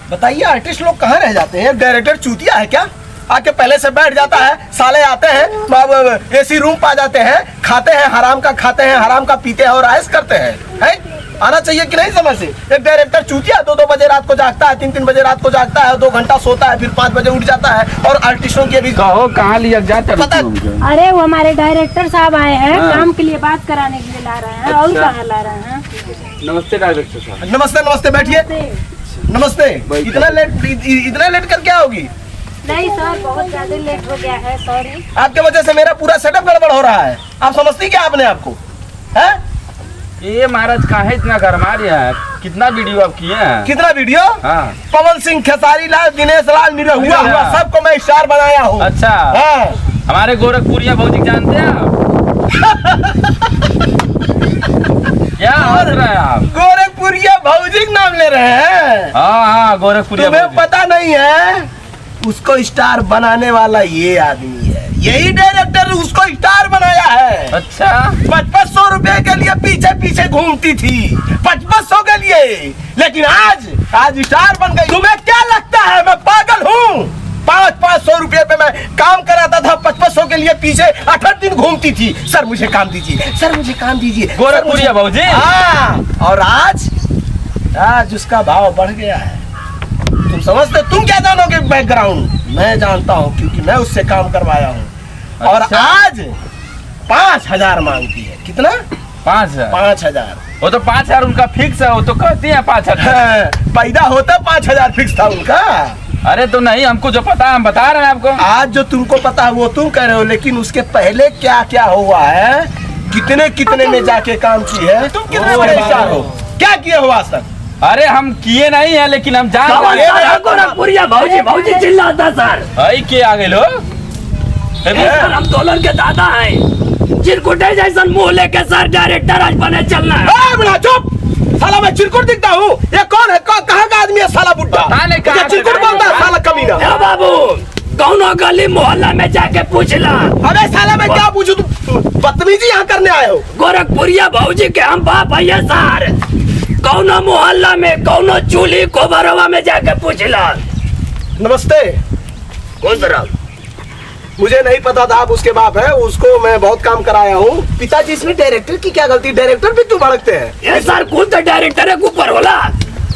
बताइए आर्टिस्ट लोग कहाँ रह जाते हैं? डायरेक्टर चूतिया है क्या? आके पहले से बैठ जाता है, साले आते हैं एसी रूम पा जाते हैं, खाते हैं हराम का, खाते हैं हराम का, पीते हैं और आयश करते हैं। आना चाहिए कि नहीं समझ से? एक डायरेक्टर चूतिया 2-2 बजे रात को जागता है, 3-3 बजे रात को जागता है, 2 घंटा सोता है, फिर 5 बजे उठ जाता है। और आर्टिस्टों के भी कहो कहाँ लिया जाता पता। अरे वो हमारे डायरेक्टर साहब आए हैं, काम के लिए बात कराने के लिए ला रहे हैं। और कहाँ ला रहे हैं? नमस्ते डायरेक्टर साहब। नमस्ते नमस्ते, बैठिए। नमस्ते। इतना लेट कर क्या होगी? नहीं सर, बहुत ज्यादा लेट हो गया है, सॉरी। आपके वजह से मेरा पूरा सेटअप गड़बड़ हो रहा है। आप समझती क्या आपने आपको है? ये महाराज कहाँ इतना गरमा रहे हैं? कितना वीडियो आप किए हैं? कितना वीडियो? हाँ। पवन सिंह, खेसारी लाल, दिनेश लाल, निरहुआ हुआ, सबको मैं स्टार बनाया हूँ। अच्छा। हाँ। हमारे गोरखपुरिया भौजी जानते हैं आप? क्या हंस रहे हैं आप? गोरखपुरिया भौजी नाम ले रहे हैं? हाँ गोरखपुरिया। तुम्हें पता नहीं है? उसको स्टार बनाने वाला ये आदमी है, यही डायरेक्टर उसको स्टार बनाया है। अच्छा। 500 रुपए के लिए पीछे पीछे घूमती थी, 500 के लिए, लेकिन आज स्टार बन गई। तुम्हें क्या लगता है मैं पागल हूँ? 500 रुपए पे मैं काम कराता था, 500 के लिए पीछे 8 दिन घूमती थी। सर मुझे काम दीजिए, सर मुझे काम दीजिए। गोरखपुरिया भौजी। हाँ, और आज उसका भाव बढ़ गया है। तुम समझते? तुम क्या जानोगे बैकग्राउंड? मैं जानता हूँ, क्योंकि मैं उससे काम करवाया हूँ। और आज 5000 मांगती है। कितना? 5000। 5000। वो तो 5000 उनका फिक्स है, वो तो कहती है 5000। पैदा होता 5000 फिक्स था उनका। अरे तो नहीं, हमको जो पता है हम बता रहे हैं आपको। आज जो तुमको पता है वो तुम कह रहे हो, लेकिन उसके पहले क्या क्या हुआ है, कितने में जाके काम की है। तुम कितने बड़े स्टार हो, क्या किए हो आज तक? अरे हम किए नहीं है, लेकिन हम जान रहे हैं। गोरखपुरिया भौजी चिल्लाता सर। भाई के आ गए लो? सर हम दोलन के दादा हैं। चिरकुटे जैसा मुंह लेके सर डायरेक्टर आज बने चलना है। चुप साला, मैं चिरकुट दिखता हूँ? ये कौन है? कहाँ का आदमी है साला बुड्ढा? चिरकुट बोलता है साला कमीना। बाबू कौनो गली मोहल्ला में जाके पूछ ला। अबे साला मैं क्या पूछूं? तुम बदतमीजी यहाँ करने आए हो? गोरखपुरिया भौजी के हम बाप है सर। कौनो मोहल्ला में, कौनो चूल्ही कोबरवा में जाके पूछ ला। नमस्ते। कौन सर आप? मुझे नहीं पता था आप उसके बाप है। उसको मैं बहुत काम कराया हूँ। पिताजी, इसमें डायरेक्टर की क्या गलती? डायरेक्टर भी क्यों भड़कते हैं? ये सर खुद तो डायरेक्टर है, ऊपर होला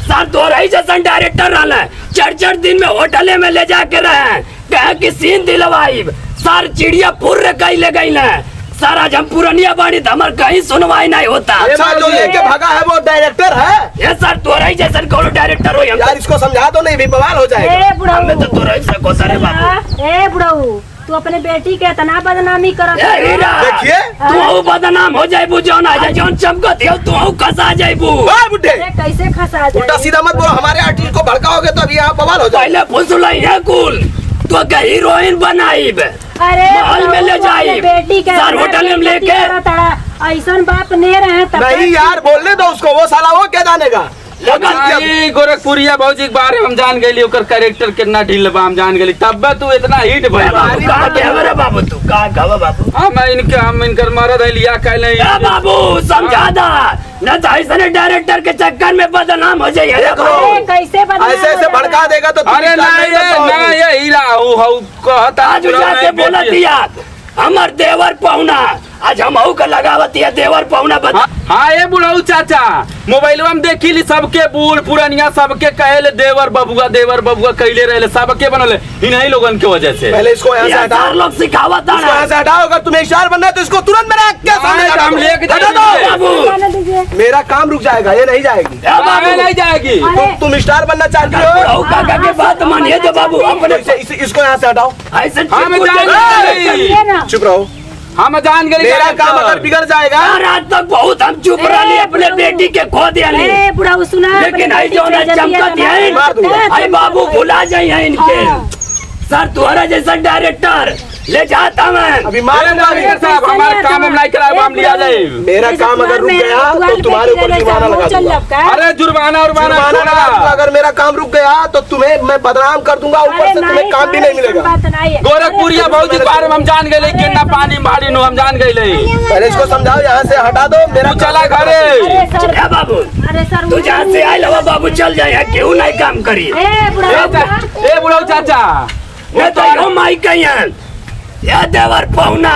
सर। दो रही जैसा डायरेक्टर रहा है, 4 दिन में होटले में ले जाके रहे, कहे कि सीन दिलवाई सर। चिड़िया फुर्र कहीं ले गई है सर। आज हम पुरानिया बाड़ी हमारे कहीं सुनवाई नहीं होता। अच्छा, जो लेके भागा है वो डायरेक्टर है? ये सर तोरा ही जैसा कौन डायरेक्टर हो? यार इसको समझा दो, नहीं भी बवाल हो जाएगा। ए बुढ़ऊ, हमें तो तोरा ही सको सर बाबू। ए बुढ़ऊ, तू अपने बेटी के इतना बदनामी करत ए है। हीरा, देखिए तू बदनाम हो जाइबू। जौन आ जाए, जौन चमकत है तू खसा जाइबू। वाह बुड्ढे, अरे कैसे खसा जाए? उल्टा सीधा मत बोलो। हमारे आर्टिस्ट को भड़काओगे तो अभी यहाँ बवाल हो जाए। पहले फुसलाई है कुल तो क्या हीरोइन बनाई अरे महल में ले जाई, बेटी के सर होटल में लेके। ऐसा बाप ने रहे तब नहीं यार, बोलने दो उसको। वो साला वो क्या जानेगा? गोरखपुरिया भौजी के बारे में हम जान गए, ओकर कैरेक्टर कितना ढील बा हम जान गए। तब तू इतना हिट भइल बाबू। तू का कहवा बाबू? हम इनकर मरद है लिया कहले। बाबू समझा दा न तो ऐसे डायरेक्टर के चक्कर में बदनाम हो जाइए। कैसे बदनाम ऐसे ऐसे भड़का देगा तो तुम अरे स्टार नहीं ये हीरा कहता आज जाके बोला दिया हमार देवर पहुना। आज हम का लगावती है देवर पहुना बता। हाँ ये बुढ़ऊ चाचा, मोबाइलवा में देखी ली सबके बूढ़ पुरानिया सबके कहे देवर बबुआ कहले रहे, सबके बनल इन्हीं लोगन के वजह से। पहले इसको यहाँ से हटाओ। लोग सिखावत इसको यहाँ से हटाओ। अगर तुम्हें स्टार बनना है तो इसको तुरंत मेरा क्या सामने हम लेके हटा दो। बाबू मेरा काम रुक जाएगा, ये नहीं जाएगी। नहीं जाएगी। तुम स्टार बनना चाहती हो? काका के बात मानिए तो बाबू अपने इसको यहाँ से हटाओ। ऐसे चुप रहो। हम जान गए। मेरा काम अगर बिगड़ जाएगा। आज तक बहुत हम चुप रहे अपने बेटी के खो दिया। बुढ़ा सुना, लेकिन आई जो चमकत है बाबू भुला जाए इनके। सर तुम्हारा जैसा डायरेक्टर ले जाता मैं। अभी अरे मारूंगा भी। डायरेक्टर साहब हमारे काम हम नहीं कराए हम लिया जाए। मेरा काम अगर रुक गया तो तुम्हारे ऊपर जुर्माना लगा दूंगा। अरे जुर्माना जुर्माना लगा दूंगा। अगर मेरा काम रुक गया तो तुम्हें मैं बदनाम कर दूंगा, ऊपर से तुम्हें काम भी नहीं मिलेगा। गोरखपुरिया भौजी के बारे में हम जान गए कितना पानी भारी नो हम जान गए। पहले इसको समझाओ, यहाँ से हटा दो। मेरा चला घरे। ए बाबू अरे सर तू जहाँ से आए लवा बाबू चल जाए, क्यों नहीं काम करी? ए बुढ़ऊ चाचा मैं तो यो माई कहियन या देवर पौना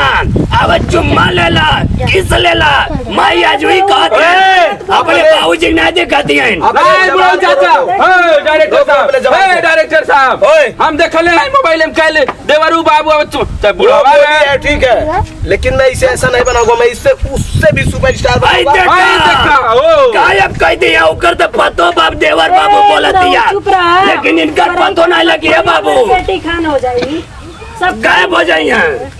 अब चुम्मा लेला किस लेला माई आज हुई कहते हैं अपने बाबूजी नहीं दिखाती हैं। नहीं बुढ़ऊ चाचा। ए डायरेक्टर साहब, ए डायरेक्टर साहब हम देखले हैं मोबाइल में कल देवरू बाबू अब बुढ़वा है। ठीक है, लेकिन मैं इसे ऐसा नहीं बनाऊंगा। मैं इससे उससे भी सुपरस्टार भाई बनाऊंगा। देखा गायब कह दिया उकर तो पतो बाप देवर बाबू बोला दिया, लेकिन इनका पतो नहीं लगी है बाबू। बेटी खान हो जाएगी, सब गायब हो जाई हैं।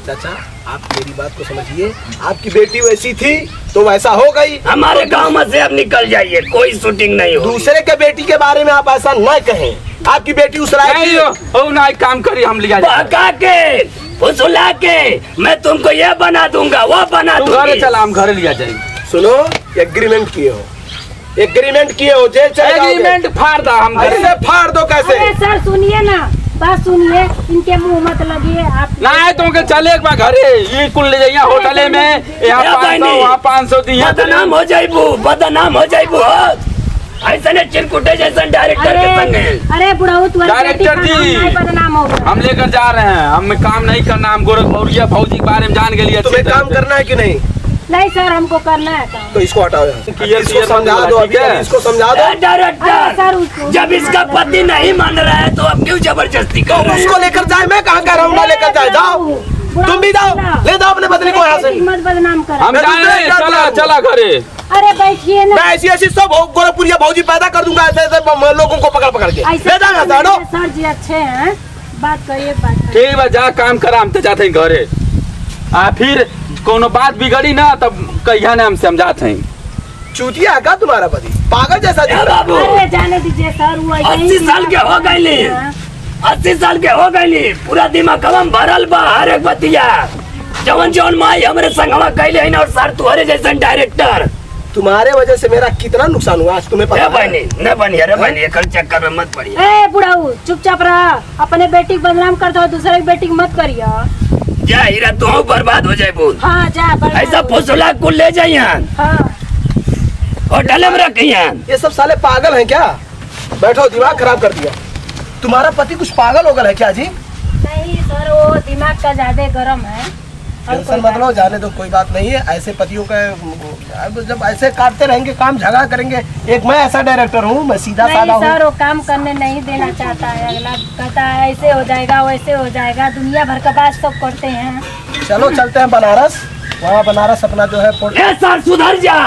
चाचा आप मेरी बात को समझिए, आपकी बेटी वैसी थी तो वैसा हो गई। हमारे गांव में से अब निकल जाइए, कोई शूटिंग नहीं हो। दूसरे के बेटी के बारे में आप ऐसा न कहें। आपकी बेटी उस राय नहीं हो ना काम करी हम लिया जाए। बहका के फुसला के मैं तुमको ये बना दूंगा वो बना तू घरे दूंगी। चला हम घरे लिया जाए। सुनो, एग्रीमेंट किए हो, एग्रीमेंट किए हो, जेल चले जाओगे। एग्रीमेंट फाड़ दा हम घरे। ऐसे फाड़ दो कैसे? अरे सर सुनिए ना, बात सुनिए, इनके मुंह मत लगिए आप। नहीं तुमके चले एक बार घरे ये कुल ले जाइए होटले में, यहाँ 500 वहाँ 500 दिए। बदनाम हो जाइबू, बदनाम हो जाइबू। ऐसा ने चिरकुटे जैसा डायरेक्टर के संग। अरे बुढ़ऊ तू डायरेक्टर जी बदनाम हो गया। हम लेकर जा रहे हैं, हम काम नहीं करना। हम गोरखपुरिया भौजी के बारे में जान के लिए तुम्हें काम करना है कि नहीं? नहीं सर हमको करना है काम। तो इसको हटाओ यहाँ से। क्लियर इसको समझा दो, अभी ठीक है? इसको समझा दो। अरे डायरेक्टर सर उसको जब इसका पति नहीं मान रहा है तो अब क्यों जबरदस्ती कर रहे उसको हैं? लेकर जाए। मैं कहाँ कह रहा हूँ ना लेकर जाए। जाओ तुम भी जाओ, ले जाओ अपने पत्नी को यहाँ से। मत बदनाम कर। हम जाए चला चला घरे। अरे बैठिए ना। मैं ऐसी ऐसी सब गोरखपुरिया भौजी पैदा कर दूंगा, ऐसे ऐसे लोगों को पकड़ पकड़ के ले जाओ यहाँ से। हटो। सर जी अच्छे हैं, बात करिए बात करिए। ठीक बा जा काम करा, हम तो जाते हैं घरे। फिर कोनो बात बिगड़ी ना तब कहिया ने हम समझाते हैं। चूतिया है क्या तुम्हारा पति? पागल जैसा दिख ए रहा है। बाबू अरे जाने दीजिए सर, वो ऐसे ही 80 साल के हो गए, 80 साल के हो गए, पूरा दिमाग हम भरल बा हर एक बतिया। जवन जवन माई हमरे संगवा कैले है ना, और सर तुम्हारे जैसा डायरेक्टर। तुम्हारे वजह से मेरा कितना नुकसान हुआ आज तुम्हें पता ए है? बहनी न बनी, अरे बहनी एकल चक्कर में मत पड़िए। ए बुढ़ऊ चुपचाप रहा, अपने बेटी को बदनाम करते हो, दूसरे की बेटी को मत करिए। जा हीरा तू बर्बाद हो जाए बोल। हाँ जा बर्बाद ऐसा हो। फुसला को ले जाइए, हाँ होटल में रखिए। ये सब साले पागल हैं क्या? बैठो, दिमाग खराब कर दिया। तुम्हारा पति कुछ पागल हो गया है क्या जी? नहीं सर, वो दिमाग का ज्यादा गर्म है। और टेंशन कोई मत बात लो, जाने दो, कोई बात नहीं है। ऐसे पतियों का अब जब ऐसे काटते रहेंगे, काम झगड़ा करेंगे। एक मैं ऐसा डायरेक्टर हूँ, मैं सीधा साधा नहीं हूँ। सर, वो काम करने नहीं देना चाहता है। अगला कहता है ऐसे हो जाएगा वैसे हो जाएगा, दुनिया भर का बात सब करते हैं। चलो चलते हैं बनारस। वहाँ बनारस अपना जो है ए सर सुधर जा।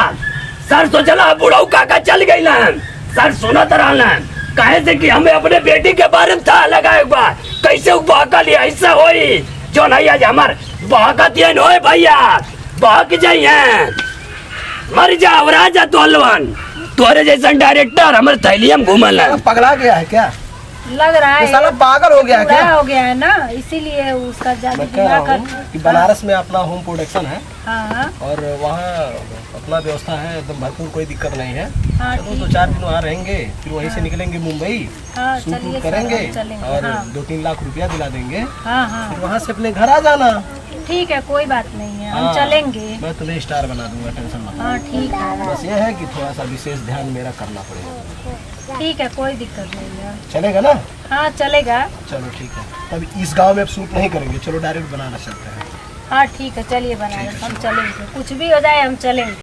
सर तो चला बुढ़ऊ काका चल गई लन। सर सुनत रहलन कहे से कि हमें अपने बेटी के बारे में था लगाए बा कैसे बहका लिया ऐसा होई जो नहीं आज हमार बहका दिया होए भैया बहक जाइए मर जा और राजा तोलवन तोरे जैसा डायरेक्टर हमारे थैलिया में घूमल है। पगला गया है क्या? लग रहा ये है साला पागल हो गया है पूरा क्या? हो गया है ना, इसीलिए उसका ज्यादा मैं कह रहा दिमाग हूँ कि बनारस में अपना होम प्रोडक्शन है हाँ और वहाँ अपना व्यवस्था है एकदम भरपूर, कोई दिक्कत नहीं है। हाँ चलो ठीक तो 4 दिन वहाँ रहेंगे, फिर वहीं से निकलेंगे मुंबई, हाँ शूट चलिए वूट सर, करेंगे हम चलेंगे। और हाँ 2-3 लाख रुपया दिला देंगे। हाँ हाँ फिर वहाँ से अपने घर आ जाना। ठीक है, कोई बात नहीं है, हम हाँ, चलेंगे। मैं तुम्हें स्टार बना दूंगा, टेंशन मत लो। हाँ ठीक है, बस ये है कि थोड़ा सा विशेष ध्यान मेरा करना पड़ेगा। ठीक है, कोई दिक्कत नहीं है। चलेगा ना? हाँ चलेगा। चलो ठीक है, तब इस गांव में अब शूट नहीं करेंगे, चलो डायरेक्ट बनारस चलते हैं। हाँ ठीक है, चलिए बनारस हम चलेंगे, कुछ भी हो जाए हम चलेंगे।